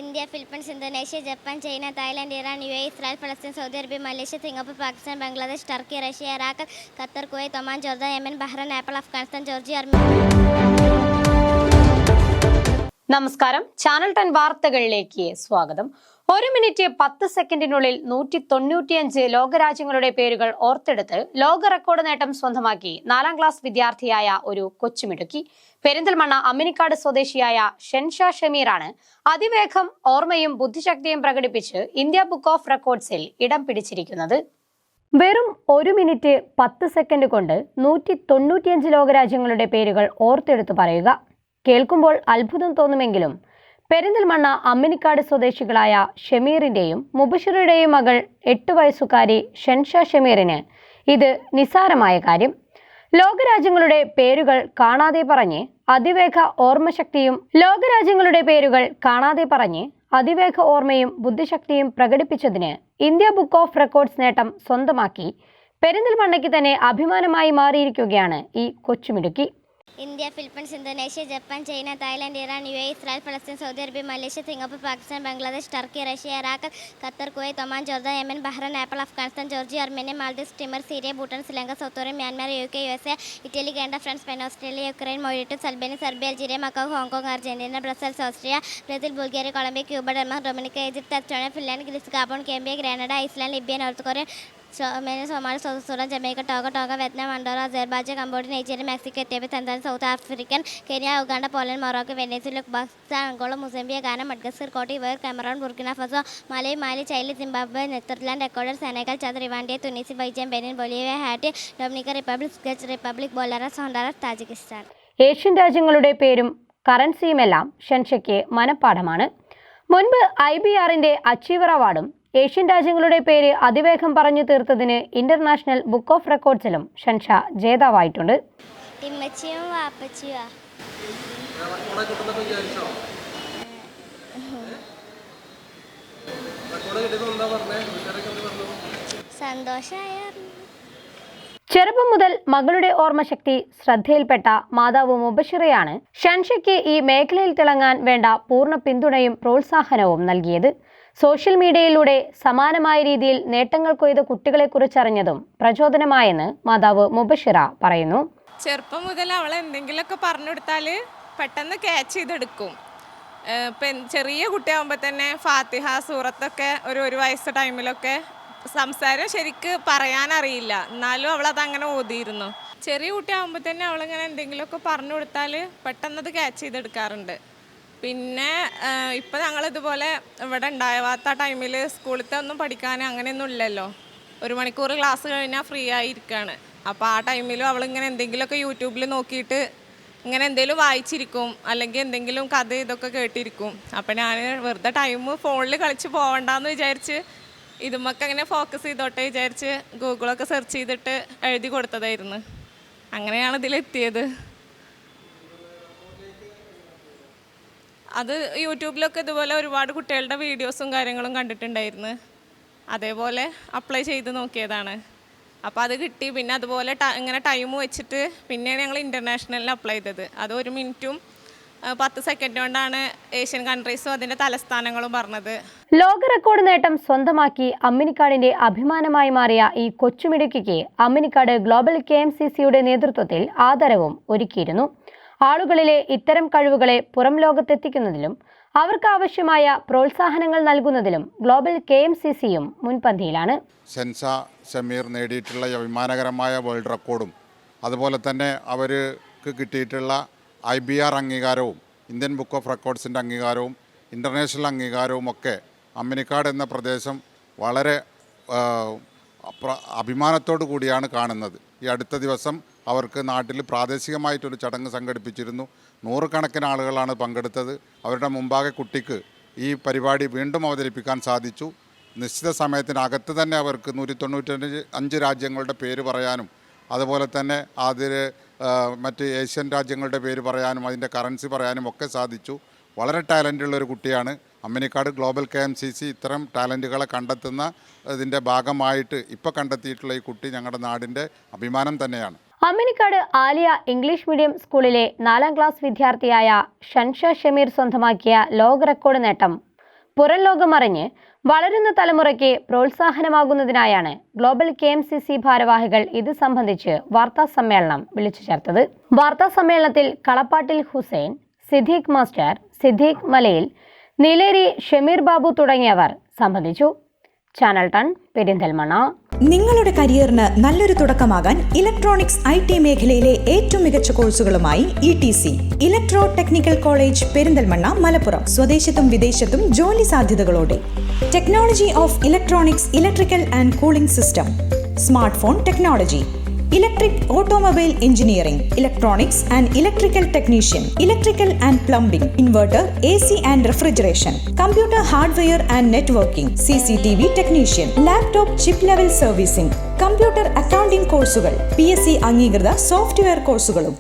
India, Philippines, Indonesia, Japan, China, Thailand, Iran, UAE, Israel, Palestine, Saudi Arabia, Malaysia, Singapore, Pakistan, Bangladesh, Turkey, Russia, Iraq, Qatar, Kuwait, Oman, Jordan, Yemen, Bahrain, Nepal, Afghanistan, Georgia, Armenia. നമസ്കാരം. Channel 10 വാർത്തകളിലേക്ക് സ്വാഗതം. 1 minute 10 സെക്കൻഡിനുള്ളിൽ 195 ലോകരാജ്യങ്ങളുടെ പേരുകൾ ഓർത്തെടുത്ത് ലോക record നേട്ടം സ്വന്തമാക്കി 4ാം class വിദ്യാർത്ഥിയായ ഒരു കൊച്ചുമിടുക്കി. പെരിന്തൽമണ്ണ അമ്മിനിക്കാട് സ്വദേശിയായ ഷെൻഷാ ഷമീറാണ് അതിവേഗം ഓർമ്മയും ബുദ്ധിശക്തിയും പ്രകടിപ്പിച്ച് ഇന്ത്യ ബുക്ക് ഓഫ് റെക്കോർഡ്സിൽ ഇടം പിടിച്ചിരിക്കുന്നത്. വെറും 1 മിനിറ്റ് 10 സെക്കൻഡ് കൊണ്ട് 195 ലോകരാജ്യങ്ങളുടെ പേരുകൾ ഓർത്തെടുത്ത് പറയുക. കേൾക്കുമ്പോൾ അത്ഭുതം തോന്നുമെങ്കിലും പെരിന്തൽമണ്ണ അമ്മിനിക്കാട് സ്വദേശികളായ ഷമീറിന്റെയും മുബഷിറുടെയും മകൾ 8 വയസ്സുകാരി ഷെൻഷാ ഷമീറിന് ഇത് നിസ്സാരമായ കാര്യം. ലോകരാജ്യങ്ങളുടെ പേരുകൾ കാണാതെ പറഞ്ഞ് അതിവേഗ ഓർമ്മയും ബുദ്ധിശക്തിയും പ്രകടിപ്പിച്ചതിന് ഇന്ത്യ ബുക്ക് ഓഫ് റെക്കോർഡ്സ് നേട്ടം സ്വന്തമാക്കി പെരിന്തൽമണ്ണയ്ക്ക് തന്നെ അഭിമാനമായി മാറിയിരിക്കുകയാണ് ഈ കൊച്ചുമിടുക്കി. India, Philippines, Indonesia, Japan, China, Thailand, Iran, UAE, Israel, Palestine, Saudi Arabia, Malaysia, Singapore, Pakistan, Bangladesh, Turkey, Russia, Iraq, Qatar, Kuwait, Oman, Jordan, Yemen, Bahrain, Nepal, Afghanistan, Georgia, Armenia, Maldives, Timor, Syria, Bhutan, Sri Lanka, South Korea, Myanmar, UK, USA, Italy, Canada, France, Spain, Australia, Ukraine, Mauritius, Albania, Serbia, Algeria, Macau, Hong Kong, Argentina, Brussels, Austria, Brazil, Bulgaria, Colombia, Cuba, Denmark, Dominica, Egypt, Estonia, Finland, Greece, Gabon, Gambia, Grenada, Iceland, Libya, North Korea, Somalia, South Sudan, Jamaica, Togo, Vietnam, Andorra, Azerbaijan, Cambodia, Nigeria, Mexico, Ethiopia, Tanzania, South African, Kenya, Uganda, Poland, Morocco, Venezuela, Pakistan, Angola, Mozambique, Ghana, Madagascar, Cote d'Ivoire, Cameroon, Burkina Faso, Mali, Chile, Zimbabwe, Netherlands, Ecuador, Senegal, Chad, Rwanda, Tunisia, Beijing, Benin, Bolivia, Haiti, Dominican Republic, Czech Republic, Belarus, Honduras, Tajikistan. Asian രാജ്യങ്ങളുടെ പേരും കറൻസിയുമെല്ലാം ഷെൻഷയ്ക്ക് മനഃപ്പാഠമാണ്. മുൻപ് IBRന്റെ achiever അവാർഡും Asian രാജ്യങ്ങളുടെ പേര് അതിവേഗം പറഞ്ഞു തീർത്തതിന് international book of റെക്കോർഡ്സിലും ഷെൻഷ ജേതാവായിട്ടുണ്ട്. ചെറുപ്പം മുതൽ മകളുടെ ഓർമ്മശക്തി ശ്രദ്ധയിൽപ്പെട്ട മാതാവ് മുബഷിറയാണ് ഷെൻഷയ്ക്ക് ഈ മേഖലയിൽ തിളങ്ങാൻ വേണ്ട പൂർണ്ണ പിന്തുണയും പ്രോത്സാഹനവും നൽകിയത്. സോഷ്യൽ മീഡിയയിലൂടെ സമാനമായ രീതിയിൽ നേട്ടങ്ങൾ കൊയ്ത കുട്ടികളെക്കുറിച്ചറിഞ്ഞതും പ്രചോദനമായെന്ന് മാതാവ് മുബഷിറ പറയുന്നു. ചെറുപ്പം മുതൽ അവൾ എന്തെങ്കിലുമൊക്കെ പറഞ്ഞു കൊടുത്താൽ പെട്ടെന്ന് ക്യാച്ച് ചെയ്തെടുക്കും. ചെറിയ കുട്ടിയാകുമ്പോൾ തന്നെ ഫാത്തിഹ സൂറത്തൊക്കെ ഒരു വയസ്സ് ടൈമിലൊക്കെ സംസാരം ശരിക്ക് പറയാനറിയില്ല, എന്നാലും അവളതങ്ങനെ ഓതിയിരുന്നു. ചെറിയ കുട്ടിയാകുമ്പോൾ തന്നെ അവളിങ്ങനെ എന്തെങ്കിലുമൊക്കെ പറഞ്ഞു കൊടുത്താൽ പെട്ടെന്നത് ക്യാച്ച് ചെയ്തെടുക്കാറുണ്ട്. പിന്നെ ഇപ്പം ഞങ്ങളിതുപോലെ ഇവിടെ ഉണ്ടാവാത്ത ടൈമിൽ സ്കൂളിലത്തെ ഒന്നും പഠിക്കാൻ അങ്ങനെയൊന്നും ഇല്ലല്ലോ. 1 മണിക്കൂർ ക്ലാസ് കഴിഞ്ഞാൽ ഫ്രീ ആയിരിക്കുകയാണ്. അപ്പോൾ ആ ടൈമിലും അവളിങ്ങനെ എന്തെങ്കിലുമൊക്കെ യൂട്യൂബിൽ നോക്കിയിട്ട് ഇങ്ങനെ എന്തെങ്കിലും വായിച്ചിരിക്കും, അല്ലെങ്കിൽ എന്തെങ്കിലും കഥ ഇതൊക്കെ കേട്ടിരിക്കും. അപ്പം ഞാൻ വെറുതെ ടൈം ഫോണിൽ കളിച്ച് പോകണ്ടെന്ന് വിചാരിച്ച് ഇതുമൊക്കെ അങ്ങനെ ഫോക്കസ് ചെയ്തോട്ടെ വിചാരിച്ച് ഗൂഗിളൊക്കെ സെർച്ച് ചെയ്തിട്ട് എഴുതി കൊടുത്തതായിരുന്നു. അങ്ങനെയാണ് ഇതിലെത്തിയത്. അത് യൂട്യൂബിലൊക്കെ ഇതുപോലെ ഒരുപാട് കുട്ടികളുടെ വീഡിയോസും കാര്യങ്ങളും കണ്ടിട്ടുണ്ടായിരുന്നു. അതേപോലെ അപ്ലൈ ചെയ്ത് നോക്കിയതാണ്. അപ്പോൾ അത് കിട്ടി. പിന്നെ അതുപോലെ ഇങ്ങനെ ടൈം വെച്ചിട്ട് പിന്നെയാണ് ഞങ്ങൾ ഇൻ്റർനാഷണലിൽ അപ്ലൈ ചെയ്തത്. അത് 1 മിനിറ്റും 10 സെക്കൻഡ് കൊണ്ടാണ് ഏഷ്യൻ കൺട്രീസും അതിൻ്റെ തലസ്ഥാനങ്ങളും പറഞ്ഞത്. ലോക റെക്കോർഡ് നേട്ടം സ്വന്തമാക്കി അമ്മിനിക്കാടിന്റെ അഭിമാനമായി മാറിയ ഈ കൊച്ചുമിടുക്കിക്ക് അമ്മിനിക്കാട് ഗ്ലോബൽ KMCCയുടെ നേതൃത്വത്തിൽ ആദരവും ഒരുക്കിയിരുന്നു. ആളുകളിലെ ഇത്തരം കഴിവുകളെ പുറം ലോകത്തെത്തിക്കുന്നതിലും അവർക്ക് ആവശ്യമായ പ്രോത്സാഹനങ്ങൾ നൽകുന്നതിലും ഗ്ലോബൽ KMCCയും മുൻപന്തിയിലാണ്. ഷെൻഷാ ഷമീർ നേടിയിട്ടുള്ള അഭിമാനകരമായ വേൾഡ് റെക്കോർഡും അതുപോലെ തന്നെ അവർക്ക് കിട്ടിയിട്ടുള്ള IBR അംഗീകാരവും ഇന്ത്യൻ ബുക്ക് ഓഫ് റെക്കോർഡ്സിൻ്റെ അംഗീകാരവും ഇൻ്റർനാഷണൽ അംഗീകാരവും ഒക്കെ അമ്മിനിക്കാട് എന്ന പ്രദേശം വളരെ അഭിമാനത്തോടു കൂടിയാണ് കാണുന്നത്. ഈ അടുത്ത ദിവസം അവർക്ക് നാട്ടിൽ പ്രാദേശികമായിട്ടൊരു ചടങ്ങ് സംഘടിപ്പിച്ചിരുന്നു. 100 കണക്കിന് ആളുകളാണ് പങ്കെടുത്തത്. അവരുടെ മുമ്പാകെ കുട്ടിക്ക് ഈ പരിപാടി വീണ്ടും അവതരിപ്പിക്കാൻ സാധിച്ചു. നിശ്ചിത സമയത്തിനകത്ത് തന്നെ അവർക്ക് 195 രാജ്യങ്ങളുടെ പേര് പറയാനും അതുപോലെ തന്നെ അതിൽ മറ്റ് ഏഷ്യൻ രാജ്യങ്ങളുടെ പേര് പറയാനും അതിൻ്റെ കറൻസി പറയാനും ഒക്കെ സാധിച്ചു. വളരെ ടാലൻ്റുള്ള ഒരു കുട്ടിയാണ്. അമ്മിനിക്കാട് ഗ്ലോബൽ KMCC ഇത്തരം ടാലൻറ്റുകളെ കണ്ടെത്തുന്ന ഇതിൻ്റെ ഭാഗമായിട്ട് ഇപ്പോൾ കണ്ടെത്തിയിട്ടുള്ള ഈ കുട്ടി ഞങ്ങളുടെ നാടിൻ്റെ അഭിമാനം തന്നെയാണ്. അമ്മിനിക്കാട് ആലിയ ഇംഗ്ലീഷ് മീഡിയം സ്കൂളിലെ 4ാം ക്ലാസ് വിദ്യാർത്ഥിയായ ഷെൻഷാ ഷമീർ സ്വന്തമാക്കിയ ലോക റെക്കോർഡ് നേട്ടം പുറം ലോകമറിഞ്ഞ് വളരുന്ന തലമുറയ്ക്ക് പ്രോത്സാഹനമാകുന്നതിനായാണ് ഗ്ലോബൽ KMCC ഭാരവാഹികൾ ഇത് സംബന്ധിച്ച് വാർത്താ സമ്മേളനം വിളിച്ചു ചേർത്തത്. വാർത്താ സമ്മേളനത്തിൽ കളപ്പാട്ടിൽ ഹുസൈൻ, സിദ്ദീഖ് മാസ്റ്റർ, സിദ്ദീഖ് മലയിൽ, നീലേരി ഷമീർ ബാബു തുടങ്ങിയവർ സംബന്ധിച്ചു. ചാനൽ 10 പെരിന്തൽമണ്ണ. നിങ്ങളുടെ കരിയറിന് നല്ലൊരു തുടക്കമാകാൻ ഇലക്ട്രോണിക്സ് IT മേഖലയിലെ ഏറ്റവും മികച്ച കോഴ്സുകളുമായി ETC electro technical college Perinthalmanna, Malappuram. സ്വദേശത്തും വിദേശത്തും ജോലി സാധ്യതകളോടെ technology of electronics, electrical and cooling system, smart phone technology, electric automobile engineering, electronics and electrical technician, electrical and plumbing, inverter, AC and refrigeration, computer hardware and networking, CCTV technician, laptop chip level servicing, computer accounting കോഴ്സുകൾ, PSC അംഗീകൃത software കോഴ്സുകളും.